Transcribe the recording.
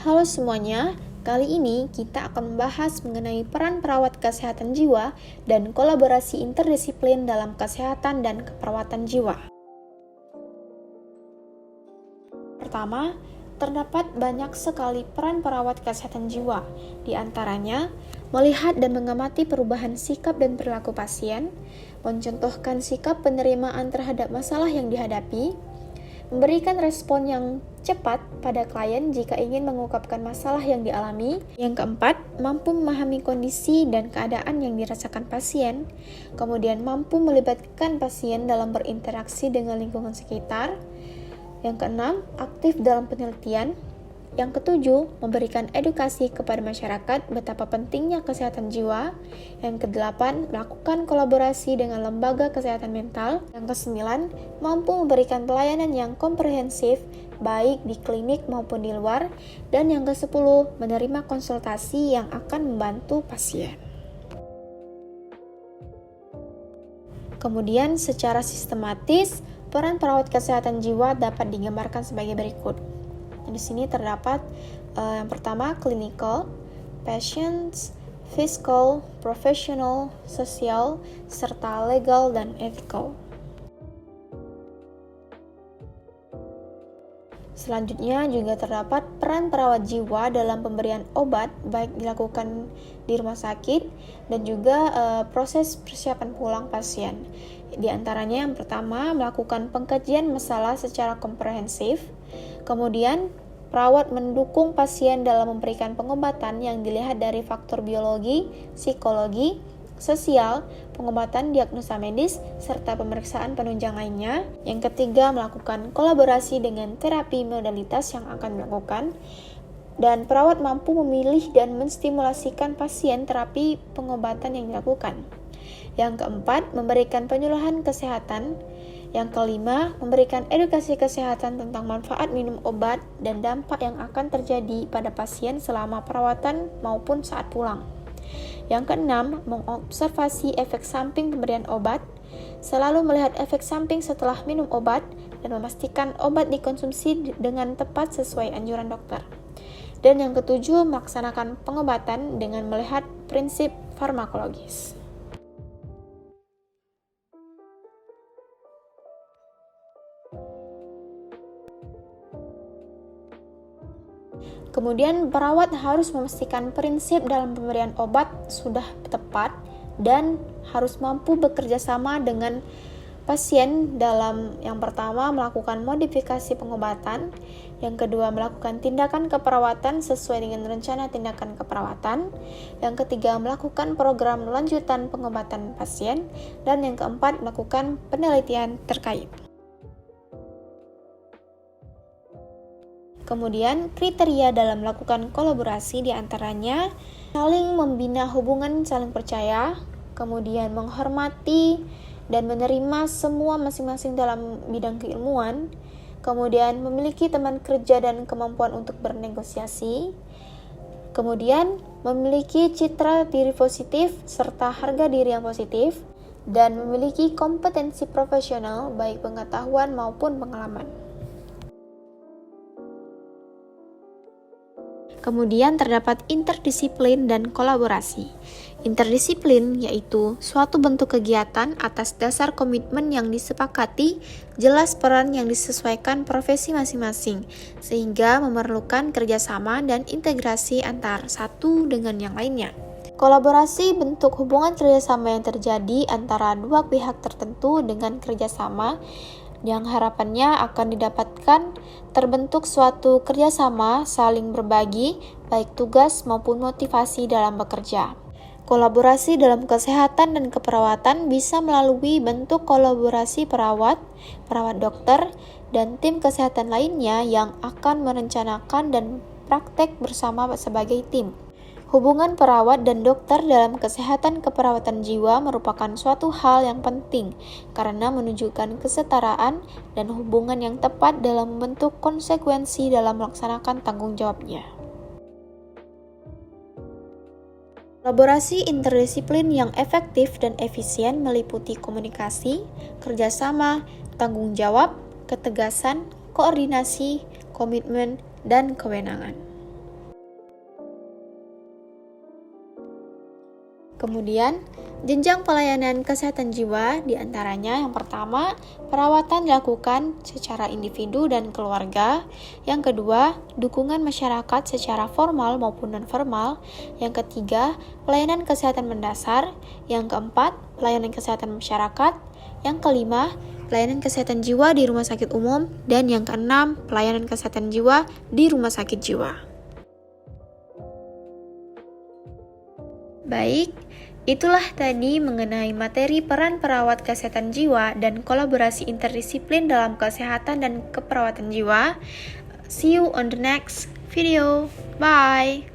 Halo semuanya, kali ini kita akan membahas mengenai peran perawat kesehatan jiwa dan kolaborasi interdisiplin dalam kesehatan dan keperawatan jiwa. Pertama, terdapat banyak sekali peran perawat kesehatan jiwa, di antaranya melihat dan mengamati perubahan sikap dan perilaku pasien, mencontohkan sikap penerimaan terhadap masalah yang dihadapi, memberikan respon yang cepat pada klien jika ingin mengungkapkan masalah yang dialami. Yang keempat, mampu memahami kondisi dan keadaan yang dirasakan pasien, kemudian mampu melibatkan pasien dalam berinteraksi dengan lingkungan sekitar. Yang keenam, aktif dalam penelitian. Yang ketujuh, memberikan edukasi kepada masyarakat betapa pentingnya kesehatan jiwa. Yang kedelapan, melakukan kolaborasi dengan lembaga kesehatan mental. Yang kesembilan, mampu memberikan pelayanan yang komprehensif, baik di klinik maupun di luar. Dan yang kesepuluh, menerima konsultasi yang akan membantu pasien. Kemudian, secara sistematis, peran perawat kesehatan jiwa dapat digambarkan sebagai berikut. Di sini terdapat yang pertama clinical, patients, fiscal, professional, sosial, serta legal dan ethical. Selanjutnya juga terdapat peran perawat jiwa dalam pemberian obat baik dilakukan di rumah sakit dan juga proses persiapan pulang pasien. Di antaranya yang pertama melakukan pengkajian masalah secara komprehensif. Kemudian, perawat mendukung pasien dalam memberikan pengobatan yang dilihat dari faktor biologi, psikologi, sosial, pengobatan diagnosa medis, serta pemeriksaan penunjang lainnya. Yang ketiga, melakukan kolaborasi dengan terapi modalitas yang akan dilakukan. Dan perawat mampu memilih dan menstimulasikan pasien terapi pengobatan yang dilakukan. Yang keempat, memberikan penyuluhan kesehatan. Yang kelima, memberikan edukasi kesehatan tentang manfaat minum obat dan dampak yang akan terjadi pada pasien selama perawatan maupun saat pulang. Yang keenam, mengobservasi efek samping pemberian obat, selalu melihat efek samping setelah minum obat, dan memastikan obat dikonsumsi dengan tepat sesuai anjuran dokter. Dan yang ketujuh, melaksanakan pengobatan dengan melihat prinsip farmakologis. Kemudian, perawat harus memastikan prinsip dalam pemberian obat sudah tepat dan harus mampu bekerja sama dengan pasien dalam yang pertama melakukan modifikasi pengobatan, yang kedua melakukan tindakan keperawatan sesuai dengan rencana tindakan keperawatan, yang ketiga melakukan program lanjutan pengobatan pasien, dan yang keempat melakukan penelitian terkait. Kemudian, kriteria dalam melakukan kolaborasi diantaranya saling membina hubungan saling percaya, kemudian menghormati dan menerima semua masing-masing dalam bidang keilmuan, kemudian memiliki teman kerja dan kemampuan untuk bernegosiasi, kemudian memiliki citra diri positif serta harga diri yang positif, dan memiliki kompetensi profesional baik pengetahuan maupun pengalaman. Kemudian terdapat interdisiplin dan kolaborasi. Interdisiplin yaitu suatu bentuk kegiatan atas dasar komitmen yang disepakati, jelas peran yang disesuaikan profesi masing-masing, sehingga memerlukan kerjasama dan integrasi antar satu dengan yang lainnya. Kolaborasi bentuk hubungan kerjasama yang terjadi antara dua pihak tertentu dengan kerjasama yang harapannya akan didapatkan terbentuk suatu kerjasama saling berbagi, baik tugas maupun motivasi dalam bekerja. Kolaborasi dalam kesehatan dan keperawatan bisa melalui bentuk kolaborasi perawat dokter, dan tim kesehatan lainnya yang akan merencanakan dan praktek bersama sebagai tim. Hubungan perawat dan dokter dalam kesehatan keperawatan jiwa merupakan suatu hal yang penting karena menunjukkan kesetaraan dan hubungan yang tepat dalam membentuk konsekuensi dalam melaksanakan tanggung jawabnya. Kolaborasi interdisiplin yang efektif dan efisien meliputi komunikasi, kerjasama, tanggung jawab, ketegasan, koordinasi, komitmen, dan kewenangan. Kemudian, jenjang pelayanan kesehatan jiwa diantaranya yang pertama, perawatan dilakukan secara individu dan keluarga. Yang kedua, dukungan masyarakat secara formal maupun non-formal. Yang ketiga, pelayanan kesehatan mendasar. Yang keempat, pelayanan kesehatan masyarakat. Yang kelima, pelayanan kesehatan jiwa di rumah sakit umum. Dan yang keenam, pelayanan kesehatan jiwa di rumah sakit jiwa. Baik, itulah tadi mengenai materi peran perawat kesehatan jiwa dan kolaborasi interdisiplin dalam kesehatan dan keperawatan jiwa. See you on the next video. Bye!